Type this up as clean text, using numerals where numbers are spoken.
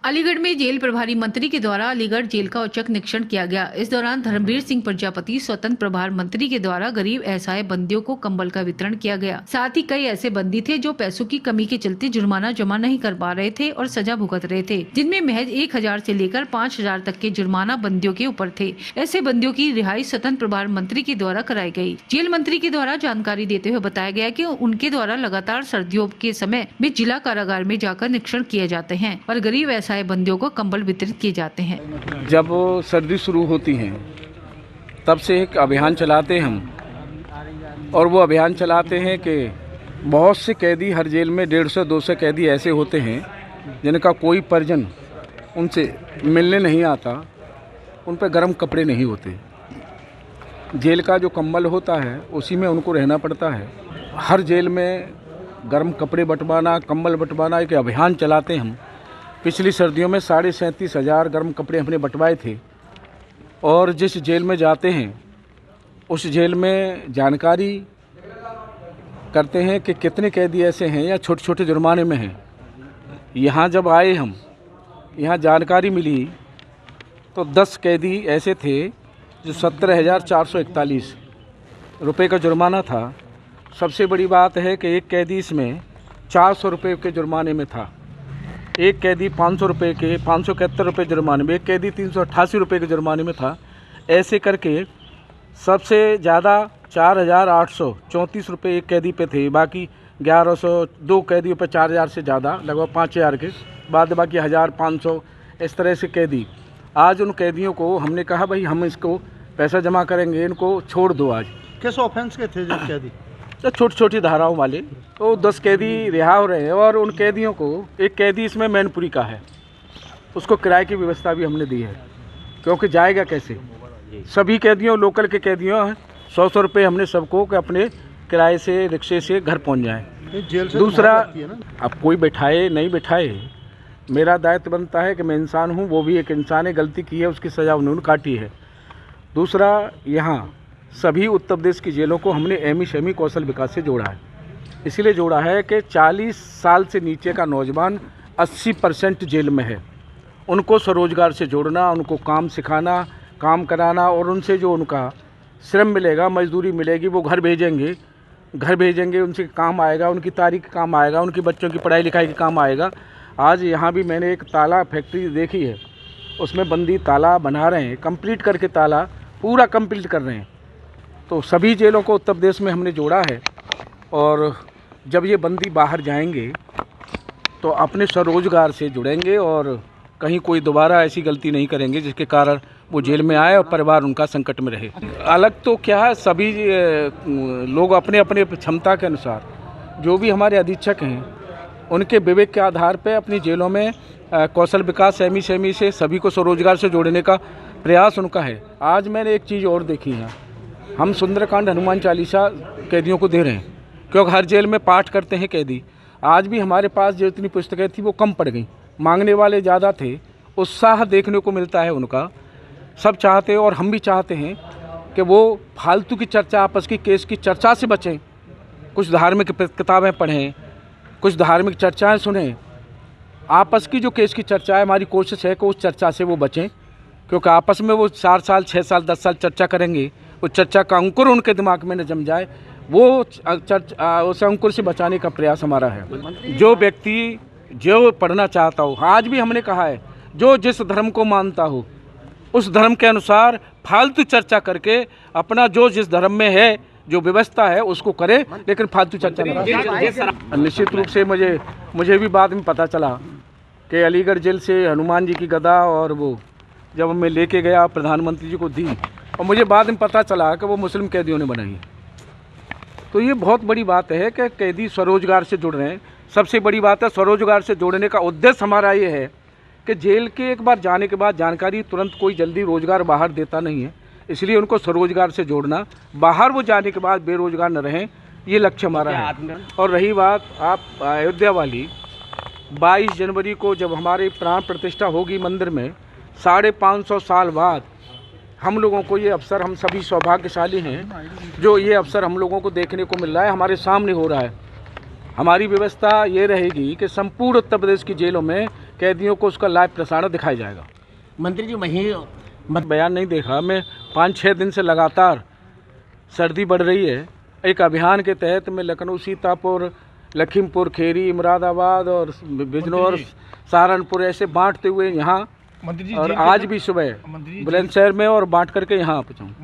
अलीगढ़ में जेल प्रभारी मंत्री के द्वारा अलीगढ़ जेल का औचक निरीक्षण किया गया। इस दौरान धर्मवीर सिंह प्रजापति स्वतंत्र प्रभार मंत्री के द्वारा गरीब असहाय बंदियों को कंबल का वितरण किया गया। साथ ही कई ऐसे बंदी थे जो पैसों की कमी के चलते जुर्माना जमा नहीं कर पा रहे थे और सजा भुगत रहे थे, जिनमें महज 1000 से लेकर 5000 तक के जुर्माना बंदियों के ऊपर थे। ऐसे बंदियों की रिहाई स्वतंत्र प्रभार मंत्री के द्वारा कराई गयी। जेल मंत्री के द्वारा जानकारी देते हुए बताया गया कि उनके द्वारा लगातार सर्दियों के समय में जिला कारागार में जाकर निरीक्षण किए जाते हैं और गरीब असहाय बंदियों को कंबल वितरित किए जाते हैं। जब सर्दी शुरू होती है तब से एक अभियान चलाते हैं हम, और वो अभियान चलाते हैं कि बहुत से कैदी हर जेल में 150-200 कैदी ऐसे होते हैं जिनका कोई परिजन उनसे मिलने नहीं आता, उन पर गर्म कपड़े नहीं होते। जेल का जो कंबल होता है उसी में उनको रहना पड़ता है। हर जेल में गर्म कपड़े बंटवाना, कंबल बंटवाना एक अभियान चलाते हैं हम। पिछली सर्दियों में 37,500 गर्म कपड़े हमने बंटवाए थे। और जिस जेल में जाते हैं उस जेल में जानकारी करते हैं कि कितने कैदी ऐसे हैं या छोटे छोटे जुर्माने में हैं। यहाँ जब आए हम, यहाँ जानकारी मिली तो 10 कैदी ऐसे थे जो 17,441 रुपये का जुर्माना था। सबसे बड़ी बात है कि एक कैदी इसमें 400 रुपये के जुर्माने में था, एक कैदी 500 रुपये के 571 रुपये जुर्माने में, एक कैदी 388 रुपये के जुर्माने में था। ऐसे करके सबसे ज़्यादा 4,834 रुपये एक कैदी पे थे, बाकी 1102 कैदियों पे 4,000 से ज़्यादा, लगभग 5,000 के बाद बाकी 1,500 इस तरह से कैदी। आज उन कैदियों को हमने कहा भाई हम इसको पैसा जमा करेंगे, इनको छोड़ दो। आज किस ऑफेंस के थे जो कैदी? तो छोटी छोटी धाराओं वाले तो 10 कैदी रिहा हो रहे हैं। और उन कैदियों को एक कैदी इसमें मैनपुरी का है, उसको किराए की व्यवस्था भी हमने दी है, क्योंकि जाएगा कैसे। सभी कैदियों लोकल के कैदियों हैं, 100 रुपये हमने सबको कि अपने किराए से रिक्शे से घर पहुंच जाए। जेल से दूसरा, ना? अब कोई बैठाए नहीं बैठाए, मेरा दायित्व बनता है कि मैं इंसान हूँ, वो भी एक इंसान है, गलती की है, उसकी सज़ा उन्होंने काटी है। दूसरा, यहाँ सभी उत्तर प्रदेश की जेलों को हमने एमी कौशल विकास से जोड़ा है। इसलिए जोड़ा है कि 40 साल से नीचे का नौजवान 80% जेल में है। उनको स्वरोजगार से जोड़ना, उनको काम सिखाना, काम कराना, और उनसे जो उनका श्रम मिलेगा, मजदूरी मिलेगी, वो घर भेजेंगे, उनसे काम आएगा, उनकी तारीख काम आएगा, उनकी बच्चों की पढ़ाई लिखाई के काम आएगा। आज यहाँ भी मैंने एक ताला फैक्ट्री देखी है, उसमें बंदी ताला बना रहे हैं, कंप्लीट करके ताला पूरा कंप्लीट कर रहे हैं। तो सभी जेलों को उत्तर प्रदेश में हमने जोड़ा है, और जब ये बंदी बाहर जाएंगे तो अपने स्वरोजगार से जुड़ेंगे और कहीं कोई दोबारा ऐसी गलती नहीं करेंगे जिसके कारण वो जेल में आए और परिवार उनका संकट में रहे। अलग तो क्या है, सभी लोग अपने अपने क्षमता के अनुसार, जो भी हमारे अधीक्षक हैं उनके विवेक के आधार पर अपनी जेलों में कौशल विकास एमी से सभी को स्वरोजगार से जोड़ने का प्रयास उनका है। आज मैंने एक चीज़ और देखी है, हम सुंदरकांड हनुमान चालीसा कैदियों को दे रहे हैं, क्योंकि हर जेल में पाठ करते हैं कैदी। आज भी हमारे पास जो इतनी पुस्तकें थी वो कम पड़ गई, मांगने वाले ज़्यादा थे, उत्साह देखने को मिलता है उनका। सब चाहते हैं और हम भी चाहते हैं कि वो फालतू की चर्चा, आपस की केस की चर्चा से बचें। कुछ धार्मिक किताबें पढ़ें, कुछ धार्मिक चर्चाएँ सुनें। आपस की जो केस की चर्चा है, हमारी कोशिश है कि उस चर्चा से वो बचें, क्योंकि आपस में वो 4 साल 6 साल 10 साल चर्चा करेंगे, वो चर्चा का अंकुर उनके दिमाग में न जम जाए, वो उस अंकुर से बचाने का प्रयास हमारा है। जो व्यक्ति जो पढ़ना चाहता हो, आज भी हमने कहा है, जो जिस धर्म को मानता हो उस धर्म के अनुसार फालतू चर्चा करके अपना जो जिस धर्म में है जो व्यवस्था है उसको करे, लेकिन फालतू चर्चा नहीं। निश्चित रूप से मुझे भी बाद में पता चला कि अलीगढ़ जेल से हनुमान जी की गदा, और वो जब मैं लेके गया प्रधानमंत्री जी को दी, और मुझे बाद में पता चला कि वो मुस्लिम कैदियों ने बनाई है। तो ये बहुत बड़ी बात है कि कैदी स्वरोजगार से जुड़ रहे हैं। सबसे बड़ी बात है, स्वरोजगार से जोड़ने का उद्देश्य हमारा ये है कि जेल के एक बार जाने के बाद जानकारी तुरंत कोई जल्दी रोजगार बाहर देता नहीं है, इसलिए उनको स्वरोजगार से जोड़ना, बाहर वो जाने के बाद बेरोजगार न रहें, ये लक्ष्य हमारा है। और रही बात आप अयोध्या वाली, 22 जनवरी को जब हमारी प्राण प्रतिष्ठा होगी मंदिर में, 550 साल बाद हम लोगों को ये अवसर, हम सभी सौभाग्यशाली हैं जो ये अवसर हम लोगों को देखने को मिल रहा है, हमारे सामने हो रहा है। हमारी व्यवस्था ये रहेगी कि संपूर्ण उत्तर प्रदेश की जेलों में कैदियों को उसका लाइव प्रसारण दिखाया जाएगा। मंत्री जी वहीं बयान नहीं देखा मैं, 5-6 दिन से लगातार सर्दी बढ़ रही है। एक अभियान के तहत मैं लखनऊ, सीतापुर, लखीमपुर खेरी, मुरादाबाद और बिजनौर, सहारनपुर ऐसे बांटते हुए यहाँ, और आज भी सुबह बुलंदशहर में और बांट करके यहाँ पहुँचाऊँ।